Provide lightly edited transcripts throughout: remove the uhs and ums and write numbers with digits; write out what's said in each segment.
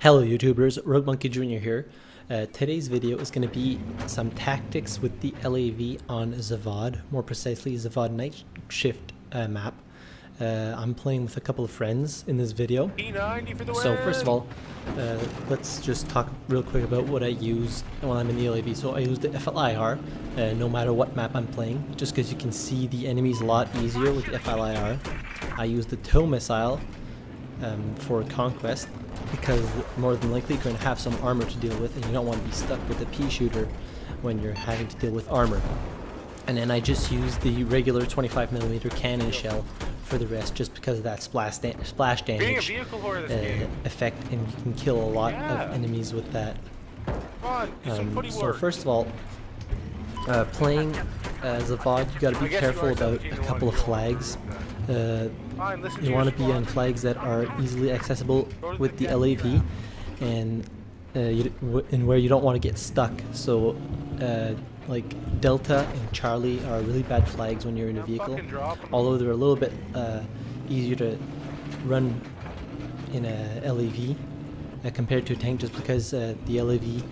Hello YouTubers, Rogue Monkey Jr. here. Today's video is going to be some tactics with the LAV on Zavod, more precisely Zavod Night Shift map. I'm playing with a couple of friends in this video. So first of all, let's just talk real quick about what I use when I'm in the LAV. So I use the FLIR no matter what map I'm playing, just because you can see the enemies a lot easier with the FLIR. I use the tow missile for Conquest, because more than likely you're going to have some armor to deal with and you don't want to be stuck with a pea shooter when you're having to deal with armor. And then I just use the regular 25mm cannon shell for the rest, just because of that splash damage effect, and you can kill a lot of enemies with that. So first of all, playing Zavod, you got to be careful about a couple of flags. You want to be on flags that are easily accessible with the LAV, and where you don't want to get stuck. So like Delta and Charlie are really bad flags when you're in a vehicle, although they're a little bit easier to run in a LAV compared to a tank, just because the LAV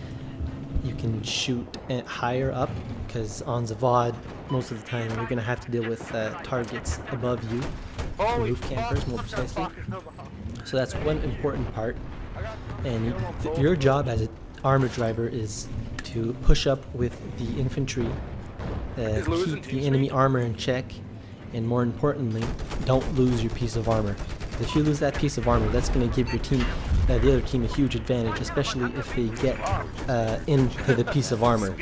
you can shoot higher up, because on Zavod most of the time you're going to have to deal with targets above you, roof campers more precisely. So that's one important part, and your job as an armor driver is to push up with the infantry, keep the enemy armor in check, and more importantly, don't lose your piece of armor. If you lose that piece of armor, that's going to give your team, the other team, a huge advantage, especially if they get into the piece of armor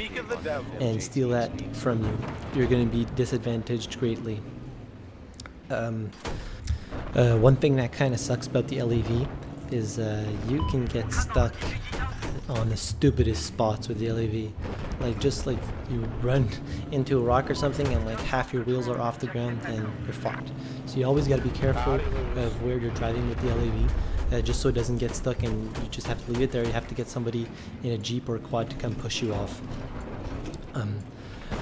and steal that from you. You're going to be disadvantaged greatly. One thing that kind of sucks about the LAV is you can get stuck on the stupidest spots with the LAV. Like, just like you run into a rock or something and like half your wheels are off the ground and you're fucked. So you always got to be careful of where you're driving with the LAV, just so it doesn't get stuck and you just have to leave it there. You have to get somebody in a Jeep or a quad to come push you off.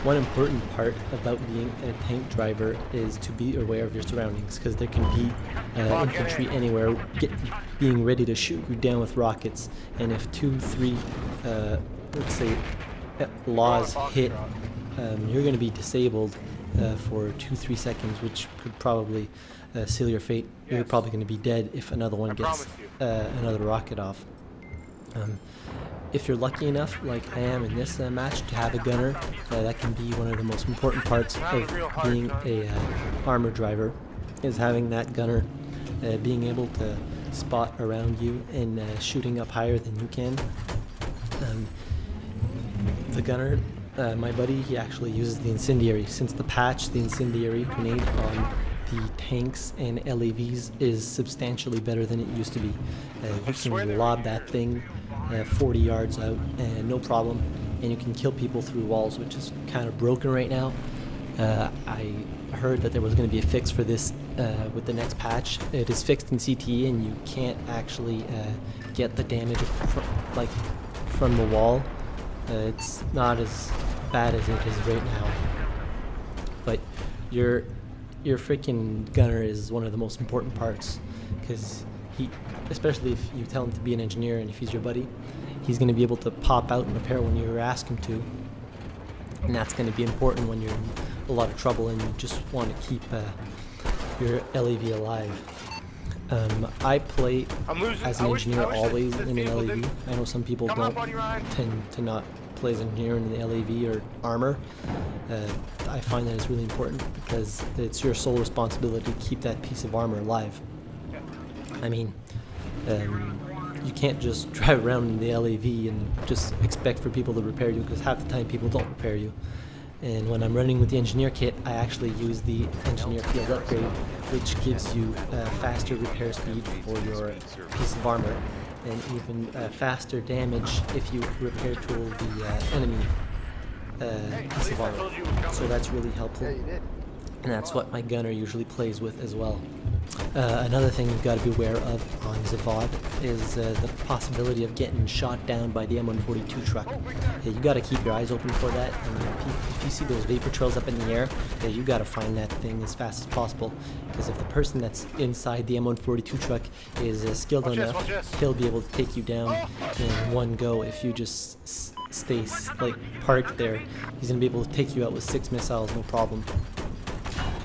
One important part about being a tank driver is to be aware of your surroundings, because there can be infantry anywhere being ready to shoot you down with rockets, and if 2-3 let's say LAVs hit, you're going to be disabled for 2-3 seconds, which could probably seal your fate. You're probably going to be dead if another one gets another rocket off. If you're lucky enough, like I am in this match, to have a gunner, that can be one of the most important parts of being a armor driver, is having that gunner, being able to spot around you and shooting up higher than you can. The gunner, my buddy, he actually uses the incendiary. Since the patch, the incendiary grenade on the tanks and LAVs is substantially better than it used to be. You can lob that thing 40 yards out and no problem, and you can kill people through walls, which is kind of broken right now. I heard that there was going to be a fix for this with the next patch. It is fixed in CTE, and you can't actually get the damage from the wall. It's not as bad as it is right now, but your freaking gunner is one of the most important parts, because especially if you tell him to be an engineer and if he's your buddy, he's going to be able to pop out and repair when you ask him to, and that's going to be important when you're in a lot of trouble and you just want to keep your LAV alive. I play as an engineer always in an LAV. I know some people don't tend to not play as an engineer in the LAV or armor. I find that it's really important, because it's your sole responsibility to keep that piece of armor alive. I mean, you can't just drive around in the LAV and just expect for people to repair you, because half the time people don't repair you. And when I'm running with the engineer kit, I actually use the engineer field upgrade, which gives you faster repair speed for your piece of armor, and even faster damage if you repair tool the enemy piece of armor. So that's really helpful. and that's what my gunner usually plays with as well. Another thing you've got to be aware of on Zavod is the possibility of getting shot down by the M142 truck. You got to keep your eyes open for that, and if you see those vapor trails up in the air, you got to find that thing as fast as possible, because if the person that's inside the M142 truck is skilled enough, he'll be able to take you down in one go. If you just stay like parked there, he's going to be able to take you out with 6 missiles, no problem.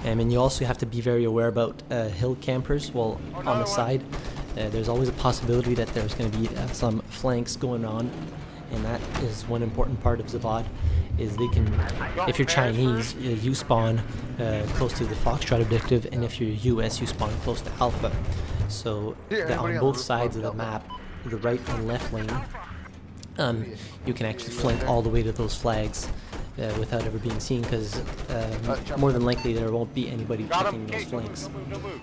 And you also have to be very aware about hill campers while on the side. There's always a possibility that there's going to be some flanks going on, and that is one important part of Zavod. Is they can, if you're Chinese, you spawn close to the Foxtrot objective, and if you're US, you spawn close to Alpha. So on both sides of the map, the right and left lane, you can actually flank all the way to those flags. Without ever being seen, because more than likely there won't be anybody checking those flanks.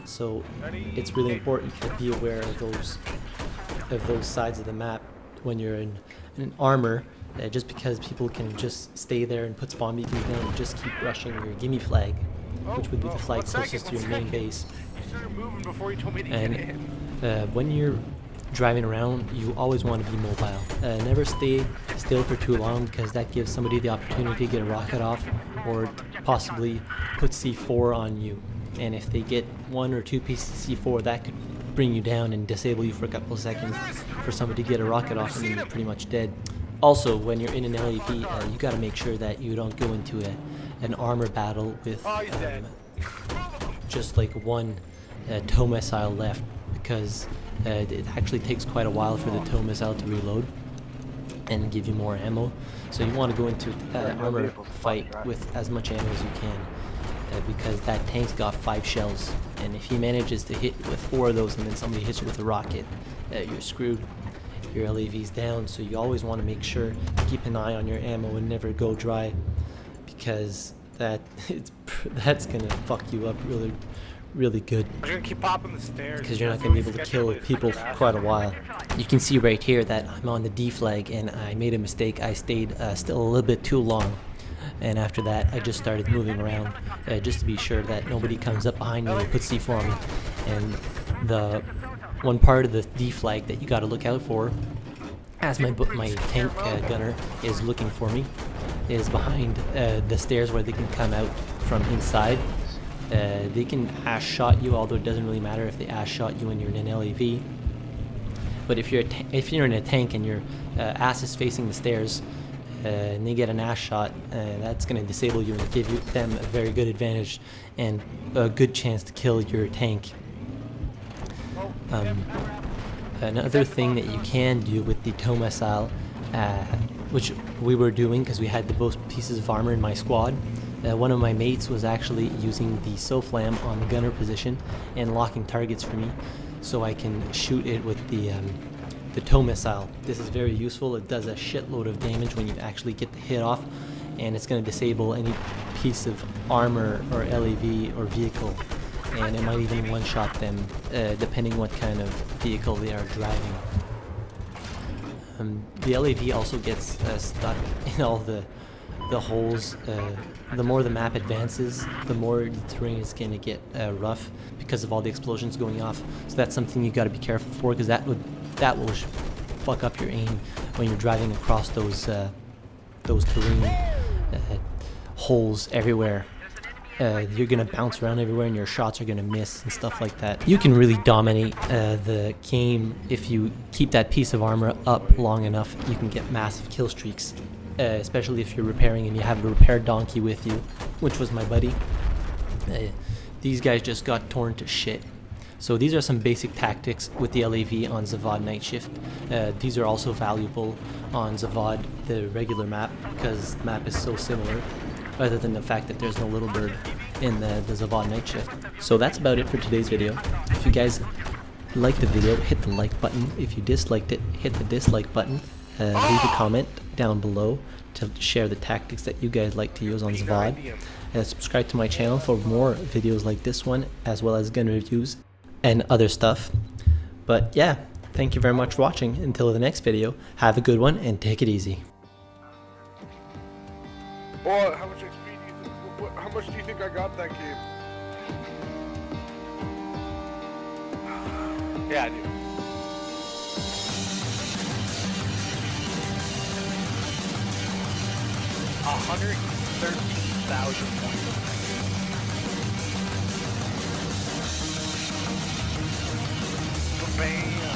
So it's really important to be aware of those sides of the map when you're in armor. Just because people can just stay there and put spawn beacons down and just keep rushing your gimme flag, which would be the flag closest to your main base. And when you're driving around, you always want to be mobile. Never stay still for too long, because that gives somebody the opportunity to get a rocket off or possibly put C4 on you. And if they get 1 or 2 pieces of C4, that could bring you down and disable you for a couple of seconds for somebody to get a rocket off, and then you're pretty much dead. Also, when you're in an LAV, you got to make sure that you don't go into an armor battle with just like one tow missile left, because it actually takes quite a while for the tow missile to reload and give you more ammo. So you want to go into an armor fight with as much ammo as you can, because that tank's got 5 shells, and if he manages to hit with 4 of those and then somebody hits you with a rocket, you're screwed. Your LAV's down. So you always want to make sure to keep an eye on your ammo and never go dry, because that's gonna fuck you up really good, because you're not going to be able to kill people for quite a while. You can see right here that I'm on the D flag, and I made a mistake. I stayed still a little bit too long, and after that I just started moving around just to be sure that nobody comes up behind me and puts C4 on me. And the one part of the D flag that you got to look out for, as my tank gunner is looking for me, is behind the stairs where they can come out from inside. They can ash shot you, although it doesn't really matter if they ash shot you when you're in an LAV. But if you're in a tank and your ass is facing the stairs, and they get an ash shot, that's going to disable you and give them a very good advantage and a good chance to kill your tank. Another thing that you can do with the tow missile, which we were doing because we had the both pieces of armor in my squad. One of my mates was actually using the SOFLAM on the gunner position and locking targets for me, so I can shoot it with the tow missile. This is very useful. It does a shitload of damage when you actually get the hit off, and it's going to disable any piece of armor or LAV or vehicle, and it might even one-shot them depending what kind of vehicle they are driving. The LAV also gets stuck in all the holes. The more the map advances, the more the terrain is going to get rough because of all the explosions going off. So that's something you got to be careful for, because that will fuck up your aim when you're driving across those terrain holes everywhere. You're gonna bounce around everywhere, and your shots are gonna miss and stuff like that. You can really dominate the game if you keep that piece of armor up long enough. You can get massive kill streaks. Especially if you're repairing and you have a repair donkey with you, which was my buddy. These guys just got torn to shit. So these are some basic tactics with the LAV on Zavod Night Shift. These are also valuable on Zavod, the regular map, because the map is so similar, other than the fact that there's no little bird in the Zavod Night Shift. So that's about it for today's video. If you guys liked the video, hit the like button. If you disliked it, hit the dislike button. Leave a comment down below to share the tactics that you guys like to use on Zavod. Subscribe to my channel for more videos like this one, as well as gun reviews and other stuff. But yeah, thank you very much for watching. Until the next video, have a good one and take it easy. Or how much XP do you think? How much do you think I got that game? Yeah, I do. $113,000 points. Bam.